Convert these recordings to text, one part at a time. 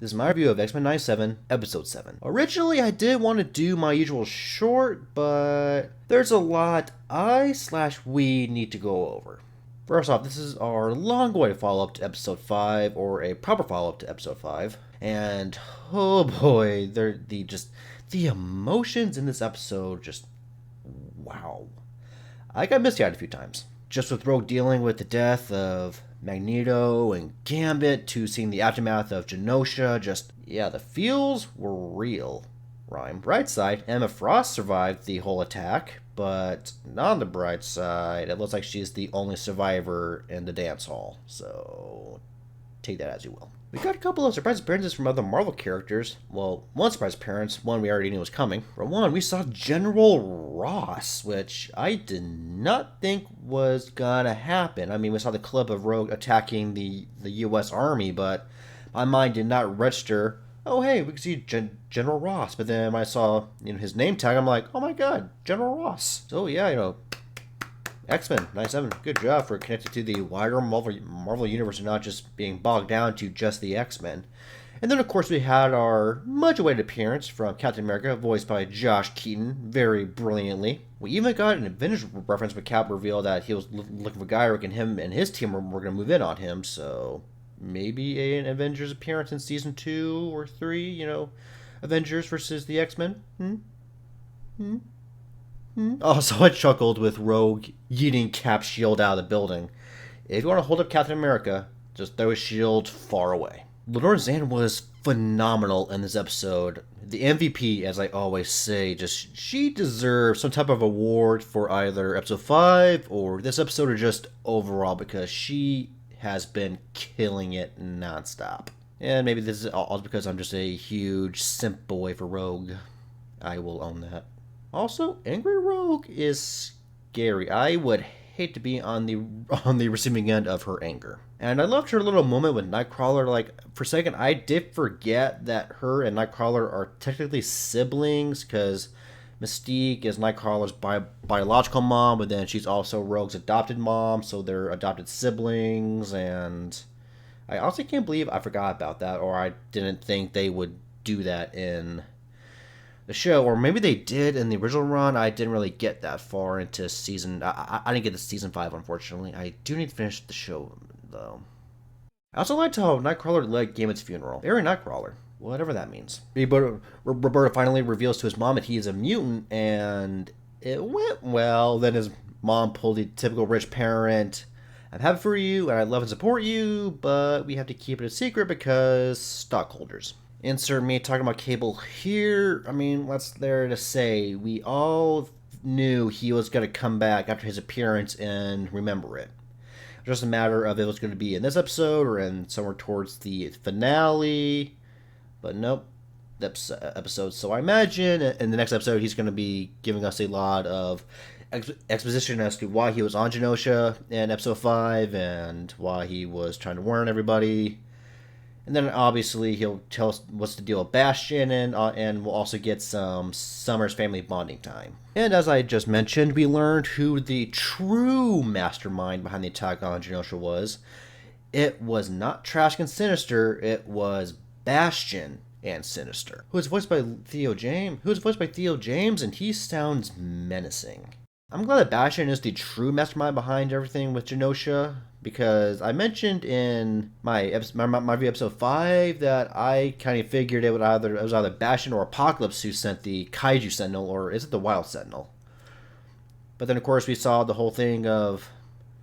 This is my review of X-Men 97, Episode 7. Originally, I did want to do my usual short, but there's a lot we need to go over. First off, this is our long-awaited follow-up to Episode 5, or a proper follow-up to Episode 5. And, oh boy, the emotions in this episode just, wow. I got misty-eyed a few times. Just with Rogue dealing with the death of Magneto and Gambit, to seeing the aftermath of Genosha, the feels were real. Rhyme. Bright side, Emma Frost survived the whole attack, but not on the bright side, it looks like she's the only survivor in the dance hall, so take that as you will. We got a couple of surprise appearances from other Marvel characters. Well, one surprise appearance, one we already knew was coming. For one, we saw General Ross, which I did not think was gonna happen. I mean, we saw the clip of Rogue attacking the U.S. Army, but my mind did not register, oh hey, we can see General Ross. But then when I saw his name tag, I'm like, oh my god, General Ross. So yeah, X-Men 97, good job for connecting to the wider Marvel universe and not just being bogged down to just the X-Men. And then, of course, we had our much-awaited appearance from Captain America, voiced by Josh Keaton, very brilliantly. We even got an Avengers reference when Cap revealed that he was looking for Gyrick, and him and his team were going to move in on him, so maybe an Avengers appearance in Season 2 or 3, Avengers versus the X-Men? Also, I chuckled with Rogue yeeting Cap's shield out of the building. If you want to hold up Captain America, just throw his shield far away. Lenore Zan was phenomenal in this episode. The MVP, as I always say, she deserves some type of award for either episode 5 or this episode, or just overall, because she has been killing it nonstop. And maybe this is all because I'm just a huge simp boy for Rogue. I will own that. Also, Angry Rogue is scary. I would hate to be on the receiving end of her anger. And I loved her little moment with Nightcrawler. Like, for a second, I did forget that her and Nightcrawler are technically siblings, because Mystique is Nightcrawler's biological mom, but then she's also Rogue's adopted mom, so they're adopted siblings. And I honestly can't believe I forgot about that, or I didn't think they would do that in the show, or maybe they did in the original run. I didn't really get that far into season. I didn't get to season 5, unfortunately. I do need to finish the show, though. I also liked how Nightcrawler led Gambit's funeral. Very Nightcrawler, whatever that means. Roberto finally reveals to his mom that he is a mutant, and it went well. Then his mom pulled the typical rich parent. I'm happy for you, and I love and support you, but we have to keep it a secret because stockholders. Insert me talking about Cable here. I mean, what's there to say? We all knew he was going to come back after his appearance in Remember It. Just a matter of if it was going to be in this episode or in somewhere towards the finale. But nope, episode. So I imagine in the next episode he's going to be giving us a lot of exposition as to why he was on Genosha in episode 5 and why he was trying to warn everybody. And then obviously he'll tell us what's the deal with Bastion, and we'll also get some Summer's family bonding time. And as I just mentioned, we learned who the true mastermind behind the attack on Genosha was. It was not Trask and Sinister, it was Bastion and Sinister, who was voiced by Theo James, and he sounds menacing. I'm glad that Bastion is the true mastermind behind everything with Genosha, because I mentioned in my review episode 5 that I kind of figured it was either Bastion or Apocalypse who sent the Kaiju Sentinel, or is it the Wild Sentinel? But then of course we saw the whole thing of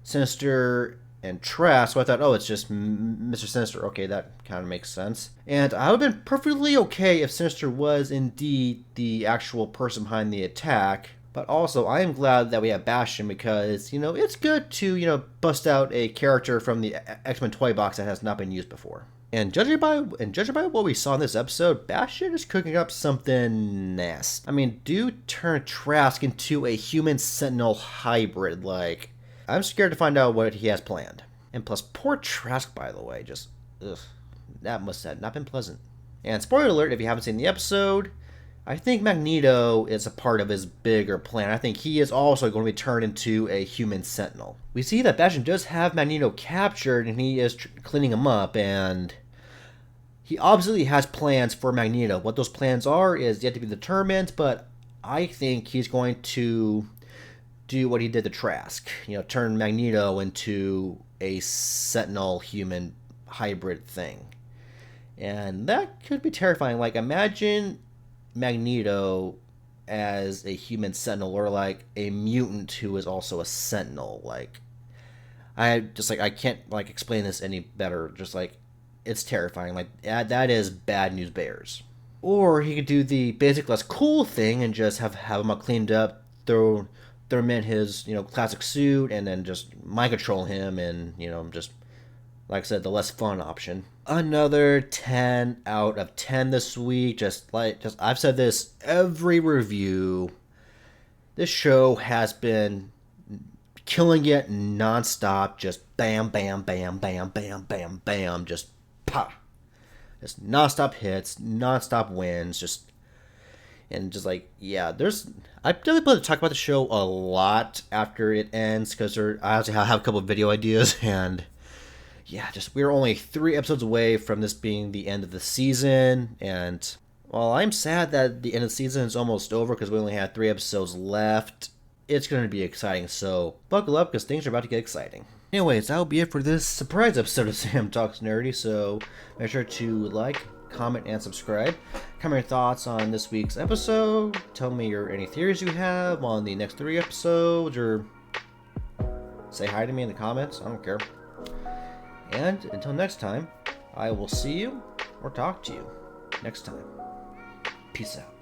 Sinister and Trask, so I thought, oh, it's just Mr. Sinister. Okay, that kind of makes sense. And I would have been perfectly okay if Sinister was indeed the actual person behind the attack. But also, I am glad that we have Bastion, because, it's good to, bust out a character from the X-Men toy box that has not been used before. And judging by what we saw in this episode, Bastion is cooking up something nasty. I mean, dude turned Trask into a human Sentinel hybrid. Like, I'm scared to find out what he has planned. And plus, poor Trask, by the way, that must have not been pleasant. And spoiler alert, if you haven't seen the episode, I think Magneto is a part of his bigger plan. I think he is also going to be turned into a human Sentinel. We see that Bastion does have Magneto captured, and he is cleaning him up, and he obviously has plans for Magneto. What those plans are is yet to be determined, but I think he's going to do what he did to Trask. Turn Magneto into a Sentinel human hybrid thing. And that could be terrifying. Like, imagine Magneto as a human Sentinel, or like a mutant who is also a Sentinel. Like, I can't like explain this any better. Just like, it's terrifying. Like, that is bad news bears. Or he could do the basic less cool thing and just have him all cleaned up, throw him in his classic suit, and then just mind control him, and just like I said, the less fun option. Another 10 out of 10 this week. Just I've said this every review. This show has been killing it nonstop. Just bam, bam, bam, bam, bam, bam, bam. Just pah. Just nonstop hits, nonstop wins. Like, yeah, I definitely plan to talk about the show a lot after it ends, because I actually have a couple of video ideas, and yeah, we're only 3 episodes away from this being the end of the season, and while I'm sad that the end of the season is almost over because we only have 3 episodes left, it's going to be exciting, so buckle up because things are about to get exciting. Anyways, that'll be it for this surprise episode of Sam Talks Nerdy, so make sure to like, comment, and subscribe. Comment your thoughts on this week's episode. Tell me any theories you have on the next 3 episodes, or say hi to me in the comments. I don't care. And until next time, I will see you or talk to you next time. Peace out.